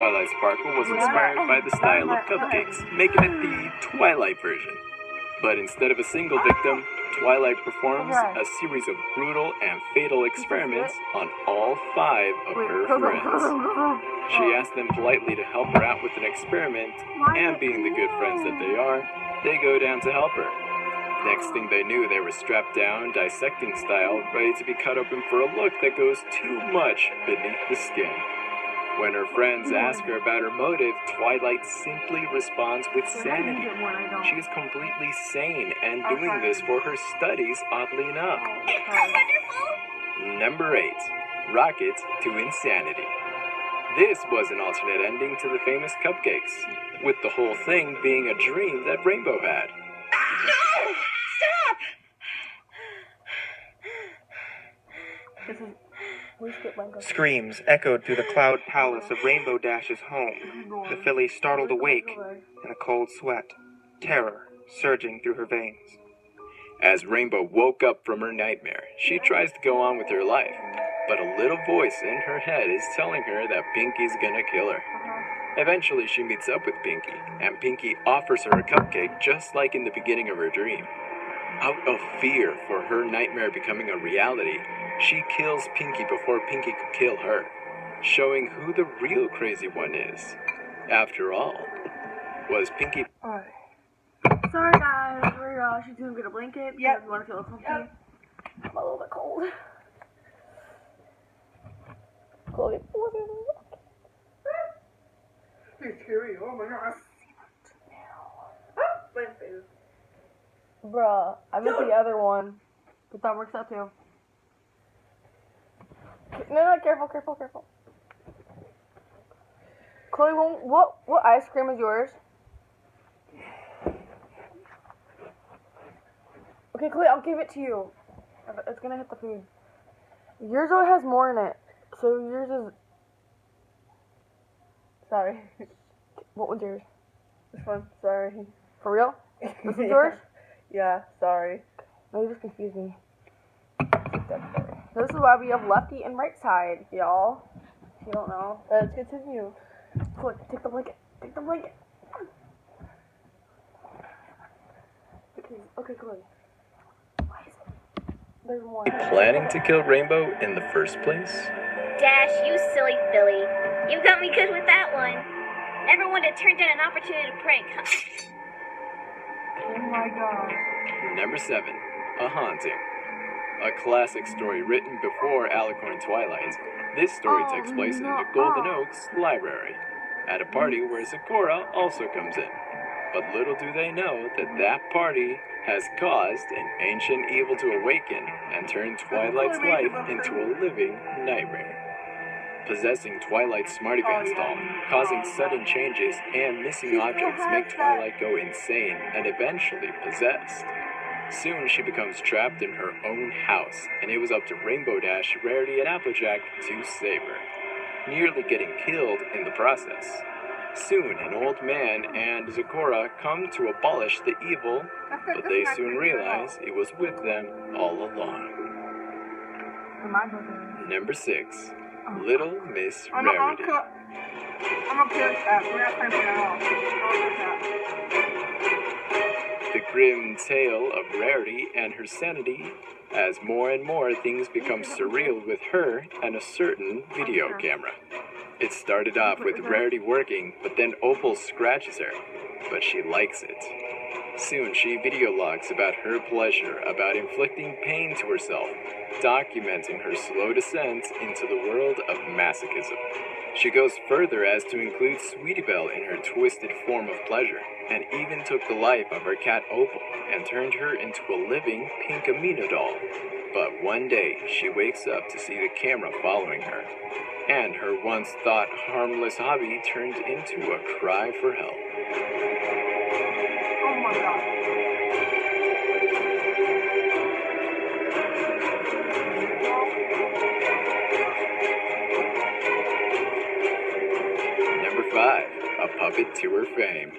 Twilight Sparkle was inspired by the style of cupcakes, making it the Twilight version. But instead of a single victim, Twilight performs a series of brutal and fatal experiments on all 5 of her friends. She asks them politely to help her out with an experiment, and being the good friends that they are, they go down to help her. Next thing they knew, they were strapped down, dissecting style, ready to be cut open for a look that goes too much beneath the skin. When her friends ask her about her motive, Twilight simply responds with sanity. She is completely sane and doing this for her studies, oddly enough. How wonderful! Number 8. Rocket to Insanity. This was an alternate ending to the famous cupcakes, with the whole thing being a dream that Rainbow had. No! Stop! Screams echoed through the cloud palace of Rainbow Dash's home. The filly startled awake in a cold sweat, terror surging through her veins. As Rainbow woke up from her nightmare, she tries to go on with her life, but a little voice in her head is telling her that Pinky's gonna kill her. Eventually, she meets up with Pinky, and Pinky offers her a cupcake just like in the beginning of her dream. Out of fear for her nightmare becoming a reality, she kills Pinky before Pinky could kill her, showing who the real crazy one is. After all, was Pinky... Sorry guys, we're actually going to get a blanket because we want to feel comfy. I'm a little bit cold. Chloe, It's scary, oh my gosh. Bruh, I missed the other one, but that works out too. No, careful. Chloe, what ice cream is yours? Okay, Chloe, I'll give it to you. It's gonna hit the food. Yours always has more in it, so yours is... Sorry. What one's yours? This one, sorry. For real? This is yours? Yeah, sorry. No, you just confused me. This is why we have lefty and right side, y'all. If you don't know. Let's continue. Chloe, take the blanket. Okay, Chloe. Why is it? There's more. planning to kill Rainbow in the first place? Dash, you silly filly. You got me good with that one. Never wanted to turn down an opportunity to prank, huh? Oh my god. Number 7. A Haunting. A classic story written before Alicorn Twilight, this story takes place in the Golden Oaks Library, at a party where Zecora also comes in. But little do they know that that party has caused an ancient evil to awaken and turn Twilight's life into a living nightmare. Possessing Twilight's Smarty Pants doll, causing sudden changes and missing objects make Twilight go insane and eventually possessed. Soon she becomes trapped in her own house, and it was up to Rainbow Dash, Rarity, and Applejack to save her, nearly getting killed in the process. Soon an old man and Zecora come to abolish the evil, but they soon realize it was with them all along. Number 6. Little Miss Rarity. I'm okay with that. We're not playing at all. The grim tale of Rarity and her sanity, as more and more things become surreal with her and a certain video camera. It started off with Rarity working, but then Opal scratches her, but she likes it. Soon she video logs about her pleasure, about inflicting pain to herself, documenting her slow descent into the world of masochism. She goes further as to include Sweetie Belle in her twisted form of pleasure, and even took the life of her cat Opal and turned her into a living Pinkamena doll. But one day, she wakes up to see the camera following her, and her once thought harmless hobby turned into a cry for help. Oh my god. Number 5. A puppet to her fame.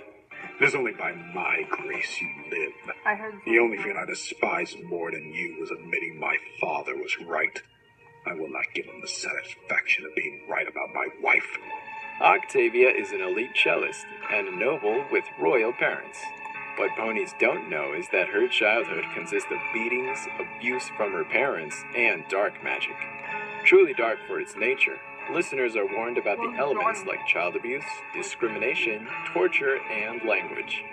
It is only by my grace you live. I heard The only thing I despise more than you was admitting my father was right. I will not give him the satisfaction of being right about my wife. Octavia is an elite cellist and a noble with royal parents. What ponies don't know is that her childhood consists of beatings, abuse from her parents, and dark magic. Truly dark for its nature, listeners are warned about the elements like child abuse, discrimination, torture, and language.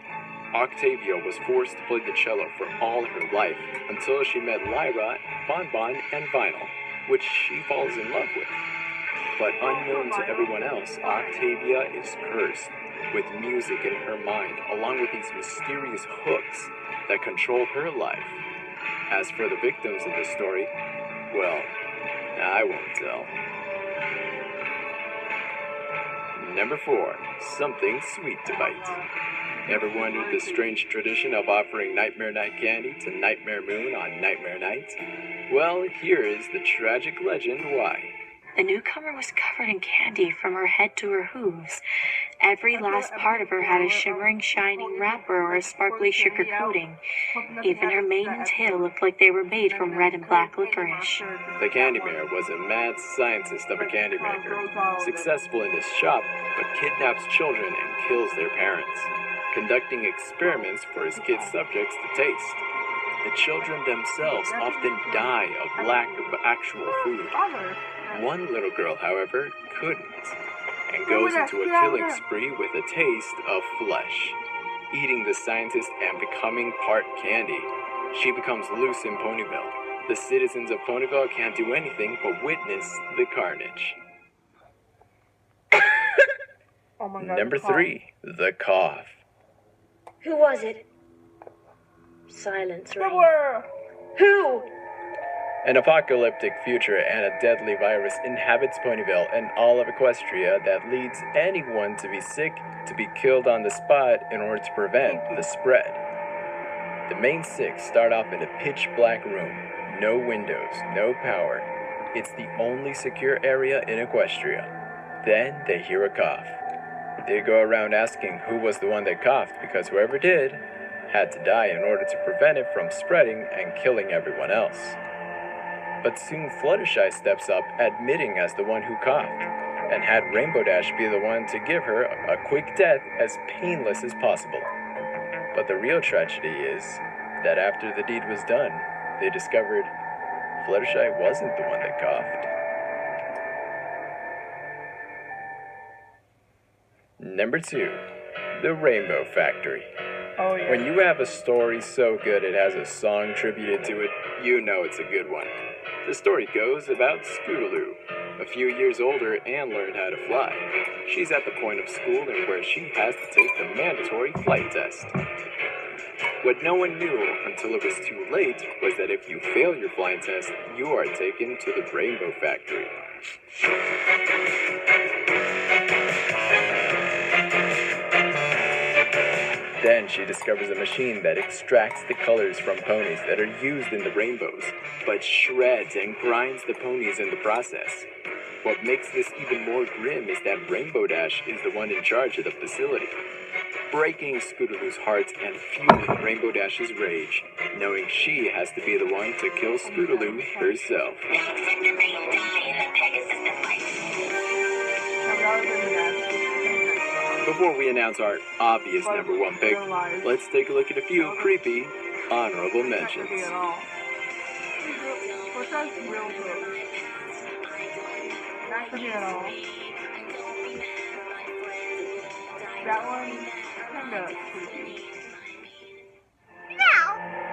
Octavia was forced to play the cello for all her life until she met Lyra, Bonbon, and Vinyl, which she falls in love with. But unknown to everyone else, Octavia is cursed, with music in her mind, along with these mysterious hooks that control her life. As for the victims of the story, well, I won't tell. Number 4. Something sweet to bite. Ever wondered the strange tradition of offering Nightmare Night candy to Nightmare Moon on Nightmare Night? Well, here is the tragic legend why. The newcomer was covered in candy from her head to her hooves. Every last part of her had a shimmering, shining wrapper or a sparkly sugar coating. Even her mane and tail looked like they were made from red and black licorice. The Candy Mayor was a mad scientist of a candy maker, successful in his shop, but kidnaps children and kills their parents, conducting experiments for his kids' subjects to taste. The children themselves often die of lack of actual food. One little girl, however, couldn't, and goes into a killing spree with a taste of flesh, eating the scientist and becoming part candy. She becomes loose in Ponyville. The citizens of Ponyville can't do anything but witness the carnage. Oh my God. Number 3, the cough. Who was it? Silence, Rain. Squidward! Who? An apocalyptic future and a deadly virus inhabits Ponyville and all of Equestria that leads anyone to be sick, to be killed on the spot in order to prevent the spread. The main 6 start off in a pitch black room, no windows, no power. It's the only secure area in Equestria. Then they hear a cough. They go around asking who was the one that coughed, because whoever did had to die in order to prevent it from spreading and killing everyone else. But soon Fluttershy steps up, admitting as the one who coughed, and had Rainbow Dash be the one to give her a quick death as painless as possible. But the real tragedy is that after the deed was done, they discovered Fluttershy wasn't the one that coughed. Number 2, the Rainbow Factory. Oh, yeah. When you have a story so good it has a song tributed to it, you know it's a good one. The story goes about Scootaloo, a few years older and learned how to fly. She's at the point of school in where she has to take the mandatory flight test. What no one knew until it was too late was that if you fail your flying test, you are taken to the Rainbow Factory. Then she discovers a machine that extracts the colors from ponies that are used in the rainbows, but shreds and grinds the ponies in the process. What makes this even more grim is that Rainbow Dash is the one in charge of the facility, breaking Scootaloo's heart and fueling Rainbow Dash's rage, knowing she has to be the one to kill Scootaloo herself. Before we announce our obvious number 1 pick, let's take a look at a few creepy honorable mentions.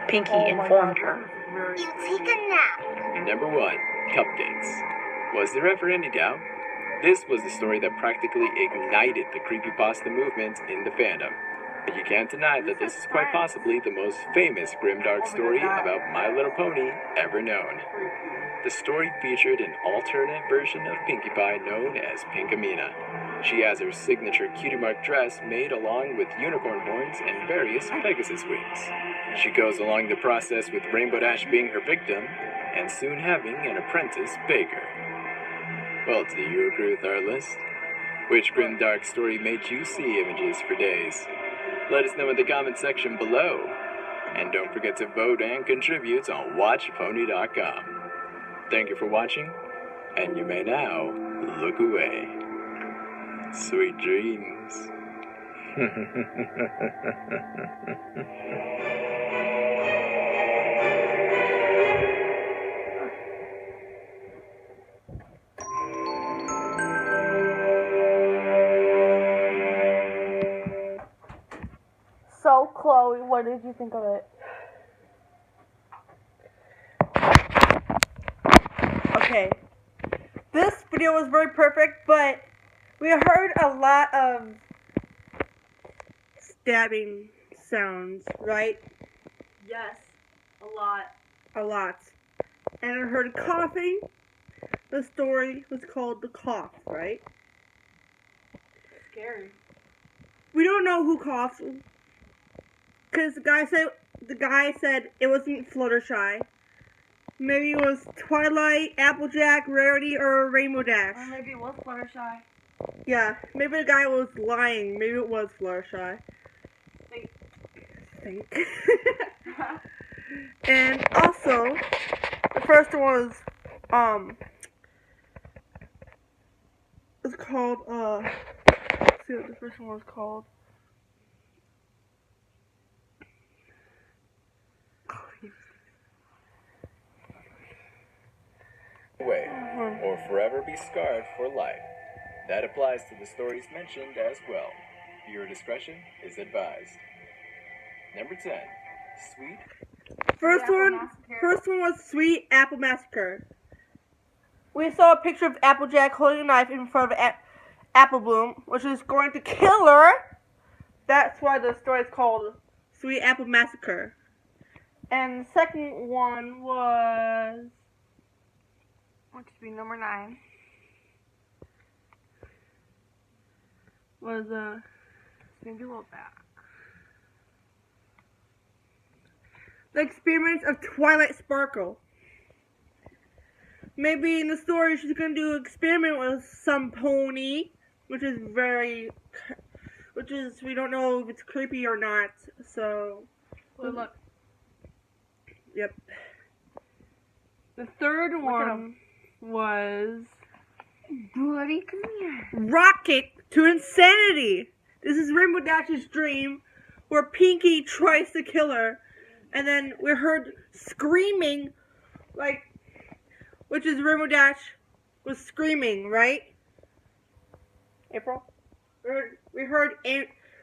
Pinky informed her. You take a nap. Number 1, Cupcakes. Was there ever any doubt? This was the story that practically ignited the creepypasta movement in the fandom. But you can't deny that this is quite possibly the most famous grimdark story about My Little Pony ever known. The story featured an alternate version of Pinkie Pie known as Pinkamena. She has her signature cutie mark dress made along with unicorn horns and various Pegasus wings. She goes along the process with Rainbow Dash being her victim, and soon having an apprentice baker. Well, do you agree with our list? Which grimdark story made you see images for days? Let us know in the comment section below. And don't forget to vote and contribute on WatchPony.com. Thank you for watching, and you may now look away. Sweet dreams. So, Chloe, what did you think of it? Okay. This video was very perfect, but we heard a lot of stabbing sounds, right? Yes, a lot. A lot. And I heard coughing. The story was called The Cough, right? Scary. We don't know who coughs. Because the guy said it wasn't Fluttershy. Maybe it was Twilight, Applejack, Rarity, or Rainbow Dash. Or maybe it was Fluttershy. Yeah, maybe the guy was lying. Maybe it was Fluttershy. Think. And also, the first one was, it's called, let's see what the first one was called. Away, or forever be scarred for life. That applies to the stories mentioned as well. Viewer discretion is advised. Number 10. Sweet. First one was Sweet Apple Massacre. We saw a picture of Applejack holding a knife in front of Apple Bloom, which is going to kill her. That's why the story is called Sweet Apple Massacre. And the second one was, Which would be number 9. Was Maybe a little back. The Experiments of Twilight Sparkle. Maybe in the story she's gonna do an experiment with some pony, which we don't know if it's creepy or not. So, Look. Yep. The third one was Buddy, come here. Rocket to Insanity. This is Rainbow Dash's dream, where Pinkie tries to kill her, and then we heard screaming, which is Rainbow Dash was screaming, right? April? We heard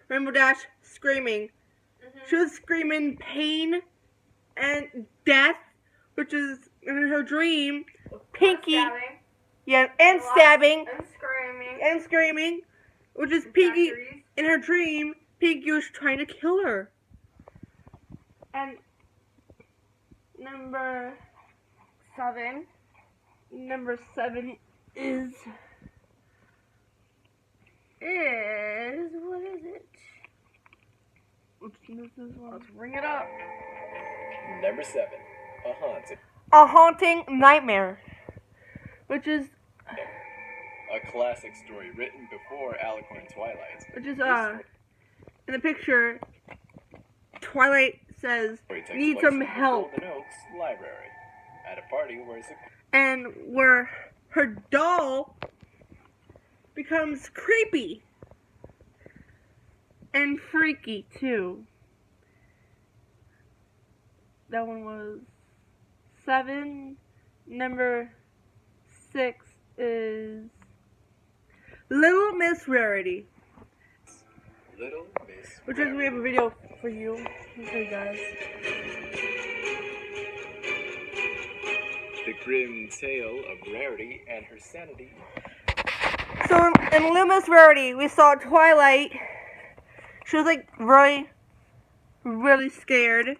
Rainbow Dash screaming. She was screaming pain and death, which is in her dream. Pinkie, and stabbing, and screaming, which is Pinkie. In her dream, Pinkie was trying to kill her. And number 7 is what is it? Let's ring it up. Number 7. A haunting. A Haunting Nightmare, which is A classic story written before Alicorn Twilight. in the picture, Twilight says, Story takes need place some in the help. Golden Oaks Library. At a party where And where her doll becomes creepy and freaky too. That one was 7. Number 6 is Little Miss Rarity, Little Miss which is we have a video for you. Okay, guys. The grim tale of Rarity and her sanity. So in Little Miss Rarity, we saw Twilight. She was really scared,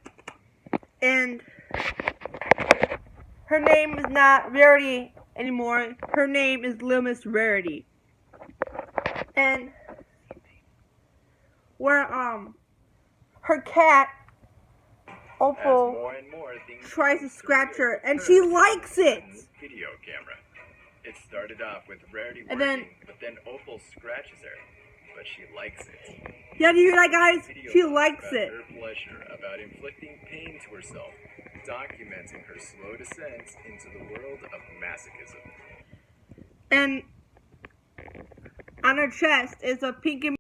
and her name is not Rarity anymore. Her name is Little Miss Rarity. And where her cat Opal More and more things tries to scratch her, and she likes it. Video camera. It started off with Rarity And working, then- but then Opal scratches her. But she likes it. Yeah, do you hear that, guys? Video She talks likes about it. her pleasure about inflicting pain to herself, documenting her slow descent into the world of masochism. And on her chest is a pink and